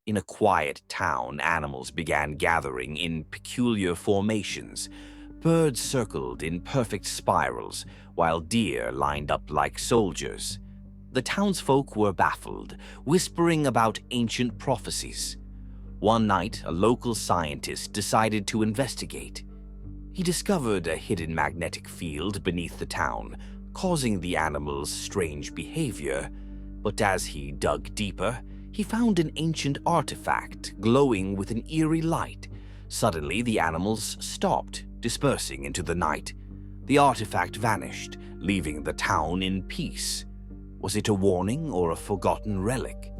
In a quiet town, animals began gathering in peculiar formations. Birds circled in perfect spirals, while deer lined up like soldiers. The townsfolk were baffled, whispering about ancient prophecies. One night, a local scientist decided to investigate. He discovered a hidden magnetic field beneath the town, causing the animals' strange behavior. But as he dug deeper, he found an ancient artifact glowing with an eerie light. Suddenly, the animals stopped, dispersing into the night. The artifact vanished, leaving the town in peace. Was it a warning or a forgotten relic?